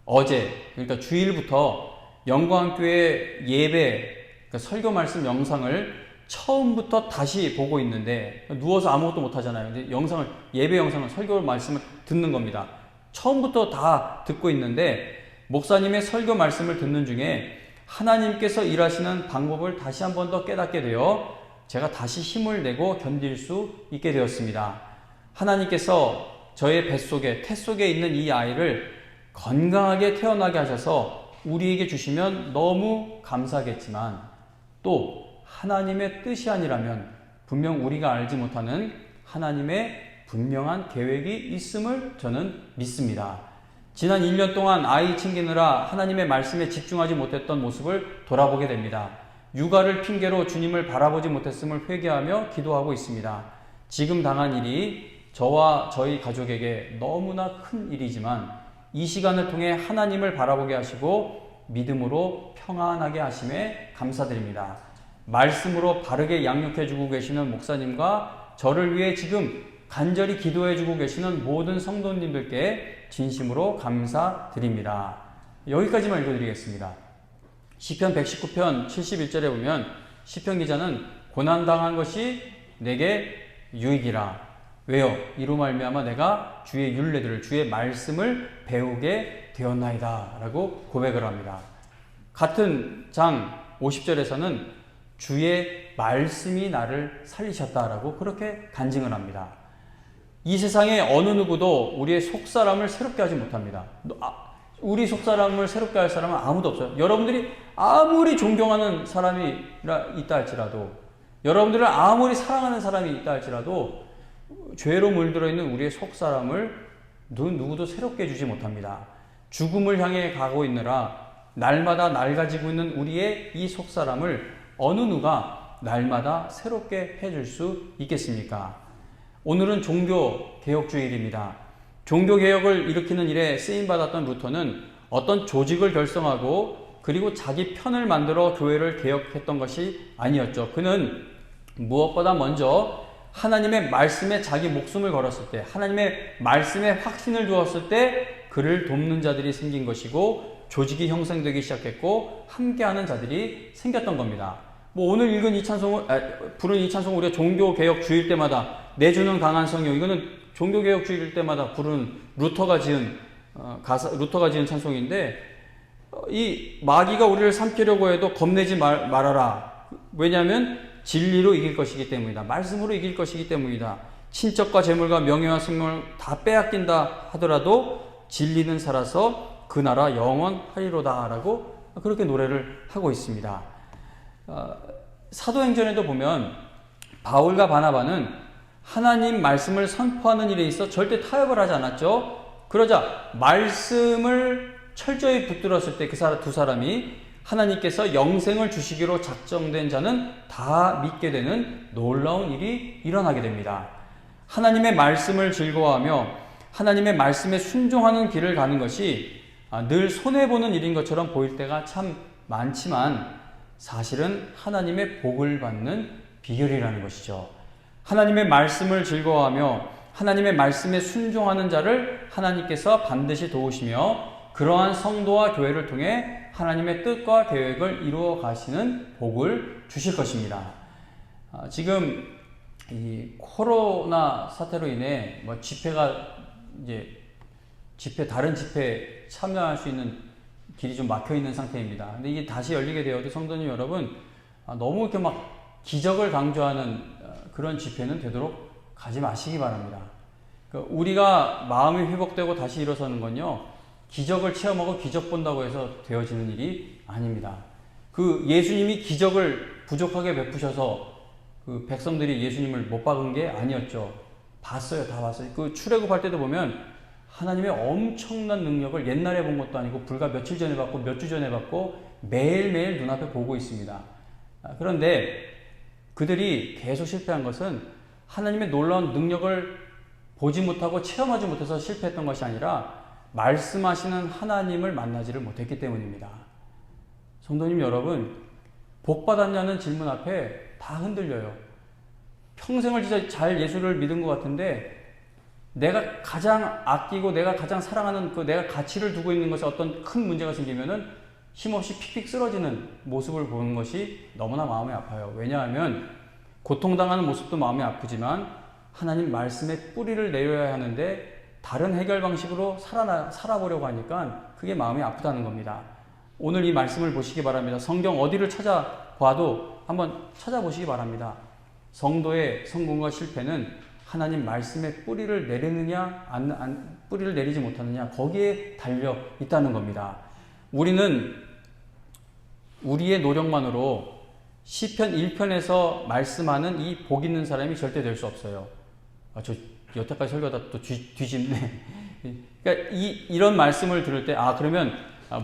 어제, 그러니까 주일부터 영광교회 예배, 그러니까 설교 말씀 영상을 처음부터 다시 보고 있는데, 누워서 아무것도 못 하잖아요. 근데 예배 영상을, 설교 말씀을 듣는 겁니다. 처음부터 다 듣고 있는데, 목사님의 설교 말씀을 듣는 중에 하나님께서 일하시는 방법을 다시 한 번 더 깨닫게 되어 제가 다시 힘을 내고 견딜 수 있게 되었습니다. 하나님께서 저의 뱃속에, 태 속에 있는 이 아이를 건강하게 태어나게 하셔서 우리에게 주시면 너무 감사하겠지만, 또 하나님의 뜻이 아니라면 분명 우리가 알지 못하는 하나님의 분명한 계획이 있음을 저는 믿습니다. 지난 1년 동안 아이 챙기느라 하나님의 말씀에 집중하지 못했던 모습을 돌아보게 됩니다. 육아를 핑계로 주님을 바라보지 못했음을 회개하며 기도하고 있습니다. 지금 당한 일이 저와 저희 가족에게 너무나 큰 일이지만 이 시간을 통해 하나님을 바라보게 하시고 믿음으로 평안하게 하심에 감사드립니다. 말씀으로 바르게 양육해주고 계시는 목사님과 저를 위해 지금 간절히 기도해주고 계시는 모든 성도님들께 진심으로 감사드립니다. 여기까지만 읽어드리겠습니다. 시편 119편 71절에 보면 시편 기자는 고난당한 것이 내게 유익이라. 왜요? 이로 말미암아 내가 주의 율례들을, 주의 말씀을 배우게 되었나이다 라고 고백을 합니다. 같은 장 50절에서는 주의 말씀이 나를 살리셨다라고 그렇게 간증을 합니다. 이 세상에 어느 누구도 우리의 속사람을 새롭게 하지 못합니다. 우리 속사람을 새롭게 할 사람은 아무도 없어요. 여러분들이 아무리 존경하는 사람이 있다 할지라도, 여러분들을 아무리 사랑하는 사람이 있다 할지라도 죄로 물들어 있는 우리의 속사람을 누구도 새롭게 해주지 못합니다. 죽음을 향해 가고 있느라 날마다 낡아지고 있는 우리의 이 속사람을 어느 누가 날마다 새롭게 해줄 수 있겠습니까? 오늘은 종교개혁주일입니다. 종교개혁을 일으키는 일에 쓰임받았던 루터는 어떤 조직을 결성하고 그리고 자기 편을 만들어 교회를 개혁했던 것이 아니었죠. 그는 무엇보다 먼저 하나님의 말씀에 자기 목숨을 걸었을 때, 하나님의 말씀에 확신을 두었을 때 그를 돕는 자들이 생긴 것이고 조직이 형성되기 시작했고 함께하는 자들이 생겼던 겁니다. 오늘 읽은 이 찬송을, 부른 이 찬송을 우리가 종교개혁 주일 때마다 내주는 강한 성령, 이거는 종교개혁 주일 때마다 부른 루터가 지은 찬송인데, 이 마귀가 우리를 삼키려고 해도 겁내지 말아라. 왜냐하면 진리로 이길 것이기 때문이다. 말씀으로 이길 것이기 때문이다. 친척과 재물과 명예와 생명을 다 빼앗긴다 하더라도 진리는 살아서 그 나라 영원하리로다 라고 그렇게 노래를 하고 있습니다. 사도행전에도 보면 바울과 바나바는 하나님 말씀을 선포하는 일에 있어 절대 타협을 하지 않았죠. 그러자 말씀을 철저히 붙들었을 때 그 두 사람이 하나님께서 영생을 주시기로 작정된 자는 다 믿게 되는 놀라운 일이 일어나게 됩니다. 하나님의 말씀을 즐거워하며 하나님의 말씀에 순종하는 길을 가는 것이 늘 손해보는 일인 것처럼 보일 때가 참 많지만 사실은 하나님의 복을 받는 비결이라는 것이죠. 하나님의 말씀을 즐거워하며 하나님의 말씀에 순종하는 자를 하나님께서 반드시 도우시며 그러한 성도와 교회를 통해 하나님의 뜻과 계획을 이루어 가시는 복을 주실 것입니다. 지금 이 코로나 사태로 인해 다른 집회에 참여할 수 있는 길이 좀 막혀 있는 상태입니다. 근데 이게 다시 열리게 되어도 성도님 여러분, 너무 이렇게 막 기적을 강조하는 그런 집회는 되도록 가지 마시기 바랍니다. 우리가 마음이 회복되고 다시 일어서는 건요, 기적을 체험하고 기적 본다고 해서 되어지는 일이 아닙니다. 예수님이 기적을 부족하게 베푸셔서 백성들이 예수님을 못 박은 게 아니었죠. 봤어요. 다 봤어요. 출애굽할 때도 보면 하나님의 엄청난 능력을 옛날에 본 것도 아니고 불과 며칠 전에 봤고 몇 주 전에 봤고 매일매일 눈앞에 보고 있습니다. 그런데 그들이 계속 실패한 것은 하나님의 놀라운 능력을 보지 못하고 체험하지 못해서 실패했던 것이 아니라 말씀하시는 하나님을 만나지를 못했기 때문입니다. 성도님 여러분, 복 받았냐는 질문 앞에 다 흔들려요. 평생을 진짜 잘 예수를 믿은 것 같은데 내가 가장 아끼고 내가 가장 사랑하는 내가 가치를 두고 있는 것에 어떤 큰 문제가 생기면은 힘없이 픽픽 쓰러지는 모습을 보는 것이 너무나 마음이 아파요. 왜냐하면 고통당하는 모습도 마음이 아프지만 하나님 말씀에 뿌리를 내려야 하는데 다른 해결 방식으로 살아보려고 하니까 그게 마음이 아프다는 겁니다. 오늘 이 말씀을 보시기 바랍니다. 성경 어디를 찾아봐도 한번 찾아보시기 바랍니다. 성도의 성공과 실패는 하나님 말씀에 뿌리를 내리느냐 뿌리를 내리지 못하느냐 거기에 달려 있다는 겁니다. 우리는 우리의 노력만으로 시편 1편에서 말씀하는 이 복 있는 사람이 절대 될 수 없어요. 여태까지 설교하다 또 뒤집네. 그러니까 이런 말씀을 들을 때 그러면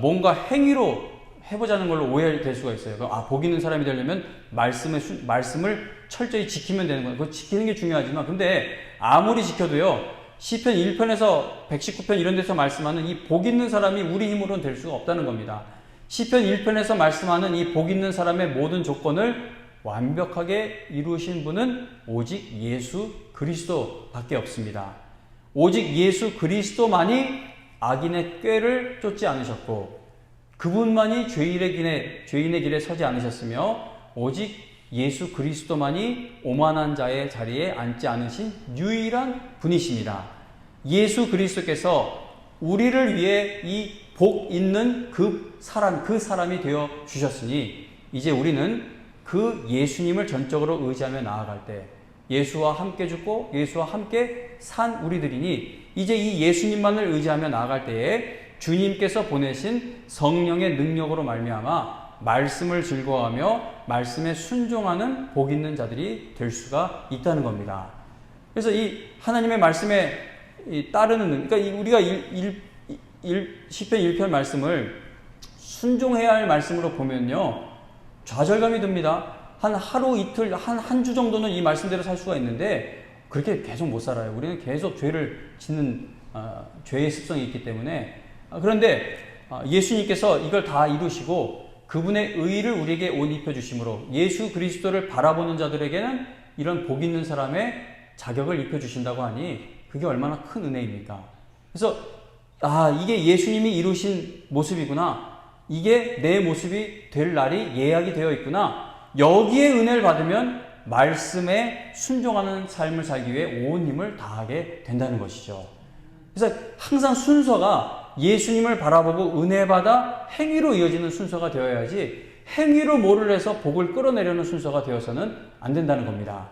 뭔가 행위로 해보자는 걸로 오해될 수가 있어요. 복 있는 사람이 되려면 말씀을 철저히 지키면 되는 거예요. 그거 지키는 게 중요하지만 근데 아무리 지켜도요, 시편 1편에서 119편 이런 데서 말씀하는 이 복 있는 사람이 우리 힘으로는 될 수가 없다는 겁니다. 시편 1편에서 말씀하는 이 복 있는 사람의 모든 조건을 완벽하게 이루신 분은 오직 예수 그리스도밖에 없습니다. 오직 예수 그리스도만이 악인의 꾀를 쫓지 않으셨고 그분만이 죄인의 길에 서지 않으셨으며 오직 예수 그리스도만이 오만한 자의 자리에 앉지 않으신 유일한 분이십니다. 예수 그리스도께서 우리를 위해 이 복 있는 그 사람이 되어 주셨으니 이제 우리는 그 예수님을 전적으로 의지하며 나아갈 때 예수와 함께 죽고 예수와 함께 산 우리들이니 이제 이 예수님만을 의지하며 나아갈 때에 주님께서 보내신 성령의 능력으로 말미암아 말씀을 즐거워하며 말씀에 순종하는 복 있는 자들이 될 수가 있다는 겁니다. 그래서 이 하나님의 말씀에 따르는, 그러니까 우리가 시편 1편 말씀을 순종해야 할 말씀으로 보면요, 좌절감이 듭니다. 한 하루 이틀, 한 주 정도는 이 말씀대로 살 수가 있는데 그렇게 계속 못 살아요. 우리는 계속 죄를 짓는 죄의 습성이 있기 때문에. 그런데 예수님께서 이걸 다 이루시고 그분의 의를 우리에게 옷 입혀주심으로 예수 그리스도를 바라보는 자들에게는 이런 복 있는 사람의 자격을 입혀주신다고 하니 그게 얼마나 큰 은혜입니까? 그래서 이게 예수님이 이루신 모습이구나, 이게 내 모습이 될 날이 예약이 되어 있구나, 여기에 은혜를 받으면 말씀에 순종하는 삶을 살기 위해 온 힘을 다하게 된다는 것이죠. 그래서 항상 순서가 예수님을 바라보고 은혜받아 행위로 이어지는 순서가 되어야지 행위로 뭐를 해서 복을 끌어내려는 순서가 되어서는 안 된다는 겁니다.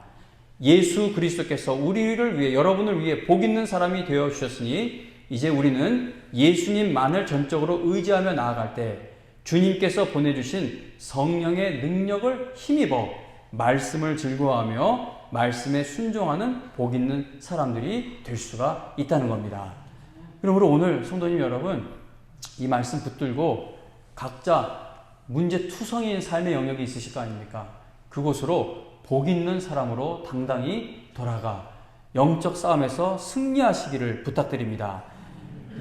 예수 그리스도께서 우리를 위해, 여러분을 위해 복 있는 사람이 되어 주셨으니 이제 우리는 예수님만을 전적으로 의지하며 나아갈 때 주님께서 보내주신 성령의 능력을 힘입어 말씀을 즐거워하며 말씀에 순종하는 복 있는 사람들이 될 수가 있다는 겁니다. 그러므로 오늘 성도님 여러분, 이 말씀 붙들고 각자 문제투성이인 삶의 영역이 있으실 거 아닙니까? 그곳으로 복 있는 사람으로 당당히 돌아가 영적 싸움에서 승리하시기를 부탁드립니다.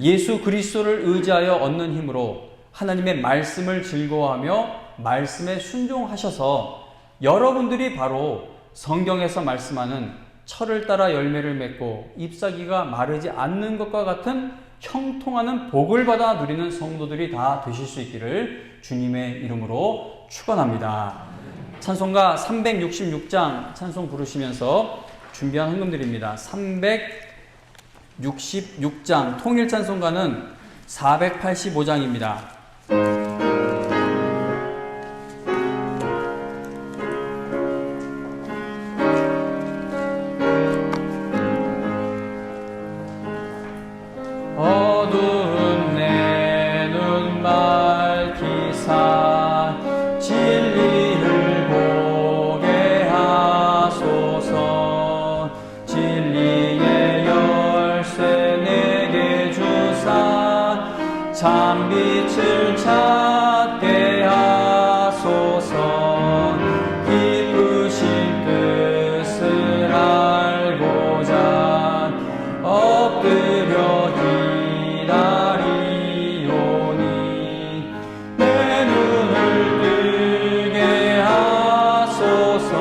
예수 그리스도를 의지하여 얻는 힘으로 하나님의 말씀을 즐거워하며 말씀에 순종하셔서 여러분들이 바로 성경에서 말씀하는 철을 따라 열매를 맺고 잎사귀가 마르지 않는 것과 같은 형통하는 복을 받아 누리는 성도들이 다 되실 수 있기를 주님의 이름으로 축원합니다. 찬송가 366장 찬송 부르시면서 준비한 헌금들입니다. 366장 통일 찬송가는 485장입니다. 어두운 내 눈 밝히사 진리를 보게 하소서. 진리의 열쇠 내게 주사 참빛을 찾게 하소서. 기쁘신 뜻을 알고자 엎드려 기다리오니 내 눈을 뜨게 하소서.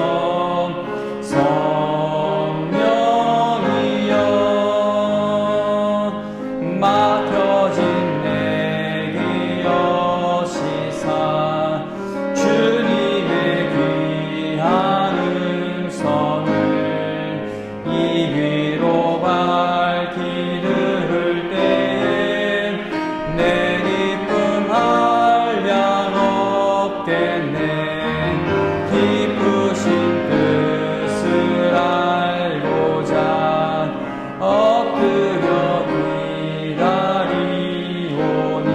성령이여 막혀진 내 귀 여시사 주님의 귀한 음성을 이 귀로 밝히 들을 때에 내 기쁨 한량 없겠네. 기쁘신 뜻을 알고자 엎드려 기다리오니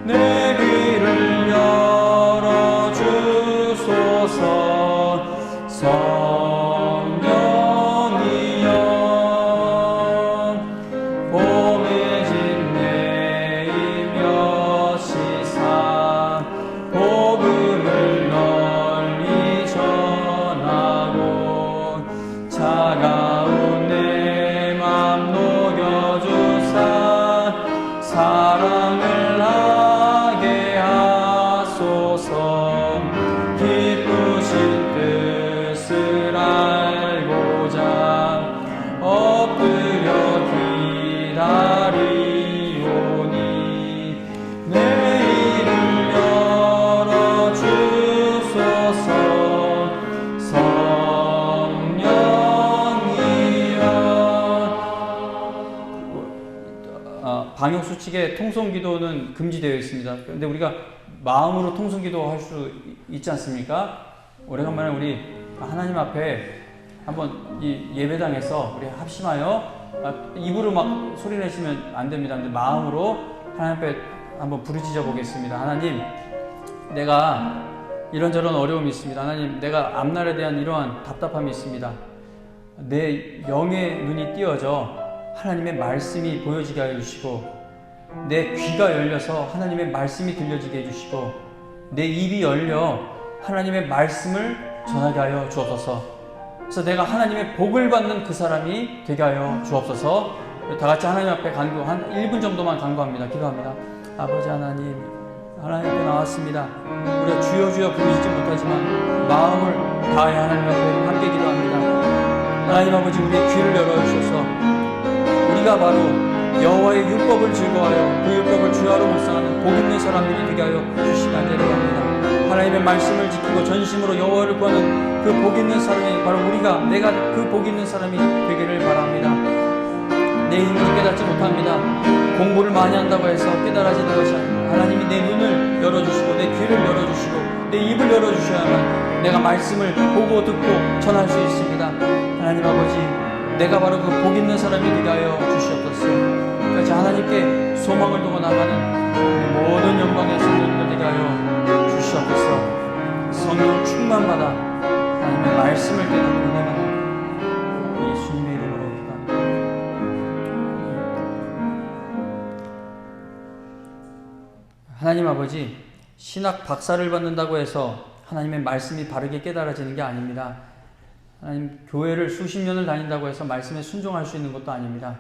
내 귀를 열어주소서. 성령이여 봄에 진 내 입 여시사 복음을 방역수칙에 통성기도는 금지되어 있습니다. 그런데 우리가 마음으로 통성기도 할 수 있지 않습니까? 오래간만에 우리 하나님 앞에 한번 이 예배당에서 우리 합심하여 입으로 막 소리 내시면 안 됩니다. 근데 마음으로 하나님 앞에 한번 부르짖어 보겠습니다. 하나님, 내가 이런저런 어려움이 있습니다. 하나님, 내가 앞날에 대한 이러한 답답함이 있습니다. 내 영의 눈이 띄어져 하나님의 말씀이 보여지게 하여 주시고, 내 귀가 열려서 하나님의 말씀이 들려지게 해주시고, 내 입이 열려 하나님의 말씀을 전하게 하여 주옵소서. 그래서 내가 하나님의 복을 받는 그 사람이 되게 하여 주옵소서. 다 같이 하나님 앞에 한 1분 정도만 간구합니다. 기도합니다. 아버지 하나님, 하나님 앞에 나왔습니다. 우리가 주여 주여 부르시지 못하지만 마음을 다해 하나님 앞에 함께 기도합니다. 하나님 아버지, 우리의 귀를 열어주셔서 우리가 바로 여호와의 율법을 즐거워하여 그 율법을 주야로 묵상하는 복 있는 사람들이 되게 하여 주시기 안되옵니다. 하나님의 말씀을 지키고 전심으로 여호와를 구하는 그 복 있는 사람이 바로 내가 그 복 있는 사람이 되기를 바랍니다. 내 힘으로 깨닫지 못합니다. 공부를 많이 한다고 해서 깨달아지는 것이 아닙니다. 하나님이 내 눈을 열어주시고 내 귀를 열어주시고 내 입을 열어주셔야만 내가 말씀을 보고 듣고 전할 수 있습니다. 하나님 아버지, 내가 바로 그 복 있는 사람이 되게 하여 주시옵소서. 그래서 하나님께 소망을 두고 나가는 모든 영광의 성도들 되게 하여 주시옵소서. 성령 충만받아 하나님의 말씀을 깨닫는 은혜가 예수님의 이름으로 기도합니다. 하나님 아버지, 신학 박사를 받는다고 해서 하나님의 말씀이 바르게 깨달아지는 게 아닙니다. 하나님, 교회를 수십 년을 다닌다고 해서 말씀에 순종할 수 있는 것도 아닙니다.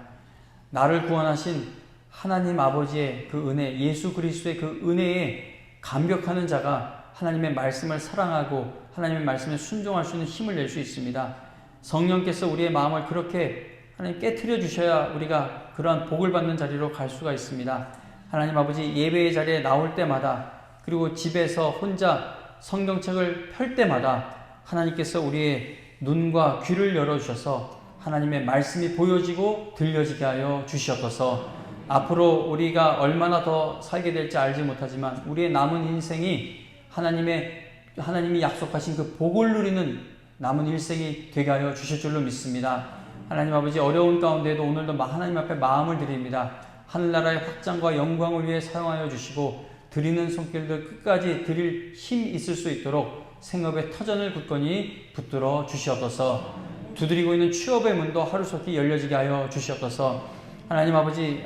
나를 구원하신 하나님 아버지의 그 은혜, 예수 그리스도의 그 은혜에 감격하는 자가 하나님의 말씀을 사랑하고 하나님의 말씀에 순종할 수 있는 힘을 낼 수 있습니다. 성령께서 우리의 마음을 그렇게 하나님 깨트려 주셔야 우리가 그러한 복을 받는 자리로 갈 수가 있습니다. 하나님 아버지, 예배의 자리에 나올 때마다, 그리고 집에서 혼자 성경책을 펼 때마다 하나님께서 우리의 눈과 귀를 열어주셔서 하나님의 말씀이 보여지고 들려지게 하여 주시옵소서. 앞으로 우리가 얼마나 더 살게 될지 알지 못하지만 우리의 남은 인생이 하나님이 약속하신 그 복을 누리는 남은 일생이 되게 하여 주실 줄로 믿습니다. 하나님 아버지, 어려운 가운데에도 오늘도 하나님 앞에 마음을 드립니다. 하늘나라의 확장과 영광을 위해 사용하여 주시고 드리는 손길들 끝까지 드릴 힘 있을 수 있도록 생업의 터전을 굳건히 붙들어 주시옵소서. 두드리고 있는 취업의 문도 하루속히 열려지게 하여 주시옵소서. 하나님 아버지,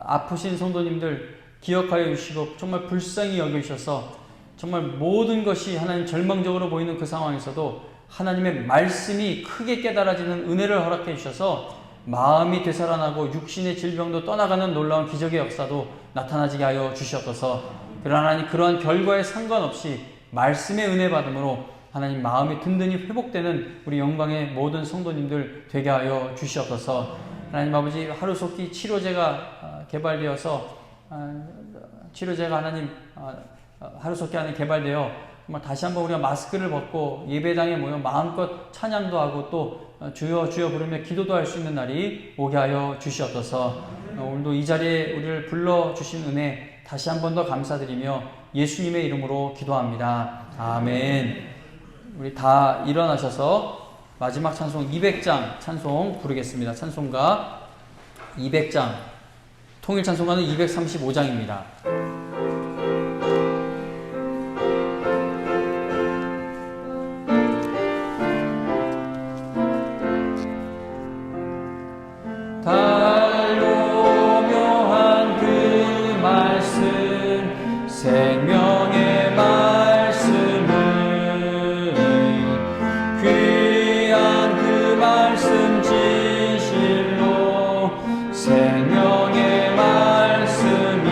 아프신 성도님들 기억하여 주시고 정말 불쌍히 여겨주셔서 정말 모든 것이 하나님 절망적으로 보이는 그 상황에서도 하나님의 말씀이 크게 깨달아지는 은혜를 허락해 주셔서 마음이 되살아나고 육신의 질병도 떠나가는 놀라운 기적의 역사도 나타나지게 하여 주시옵소서. 그러나 하나님, 그러한 결과에 상관없이 말씀의 은혜 받음으로 하나님 마음이 든든히 회복되는 우리 영광의 모든 성도님들 되게 하여 주시옵소서. 하나님 아버지, 하루속히 치료제가 개발되어서 치료제가 하나님 하루속히 안에 개발되어 정말 다시 한번 우리가 마스크를 벗고 예배당에 모여 마음껏 찬양도 하고 또 주여 주여 부르며 기도도 할 수 있는 날이 오게 하여 주시옵소서. 오늘도 이 자리에 우리를 불러주신 은혜 다시 한 번 더 감사드리며 예수님의 이름으로 기도합니다. 아멘. 우리 다 일어나셔서 마지막 찬송 200장 찬송 부르겠습니다. 찬송가 200장, 통일 찬송가는 235장입니다. 생명의 말씀은 귀한 그 말씀 진실로 생명의 말씀이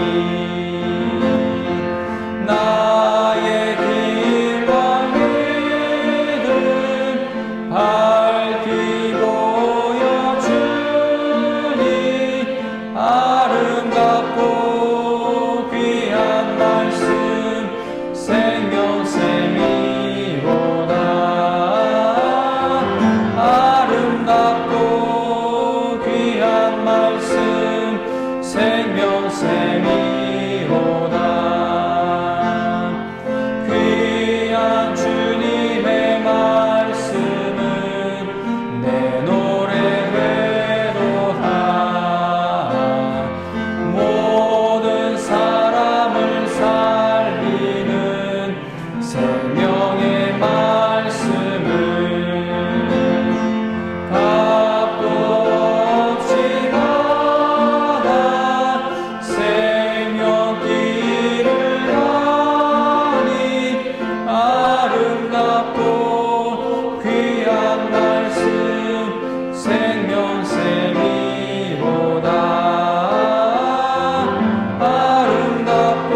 아름답고 귀한 말씀 생명샘이로다. 아름답고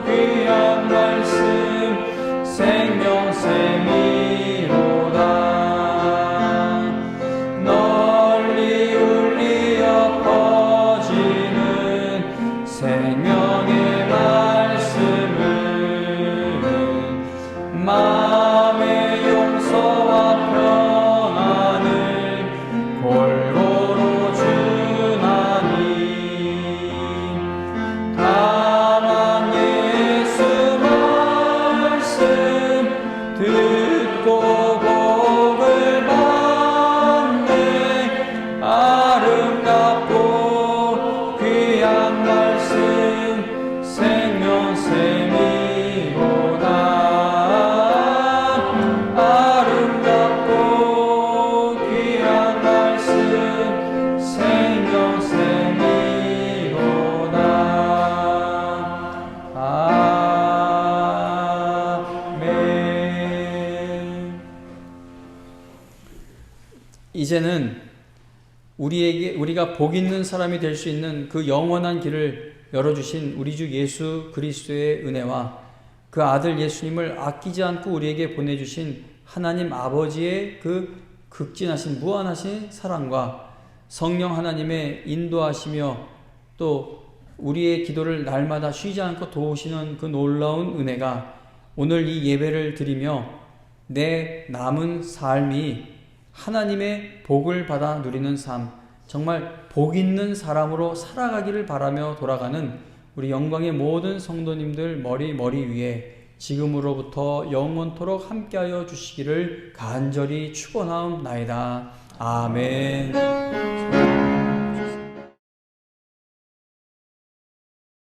귀한 말씀 생명샘이로다. 널리 울리어 퍼지는 생명의 말씀은 마음의 용서와 평안을 골고루 주나니 다만 예수 말씀 듣고 복을 받네. 아름답고 귀한 말씀 생명샘이로다. 아름답고 귀한 말씀 생명샘이로다. 아멘. 이제는 우리가 복 있는 사람이 될 수 있는 그 영원한 길을 열어주신 우리 주 예수 그리스도의 은혜와 그 아들 예수님을 아끼지 않고 우리에게 보내주신 하나님 아버지의 그 극진하신 무한하신 사랑과 성령 하나님의 인도하시며 또 우리의 기도를 날마다 쉬지 않고 도우시는 그 놀라운 은혜가 오늘 이 예배를 드리며 내 남은 삶이 하나님의 복을 받아 누리는 삶, 정말 복 있는 사람으로 살아가기를 바라며 돌아가는 우리 영광의 모든 성도님들 머리 위에 지금으로부터 영원토록 함께하여 주시기를 간절히 축원하옵나이다. 아멘.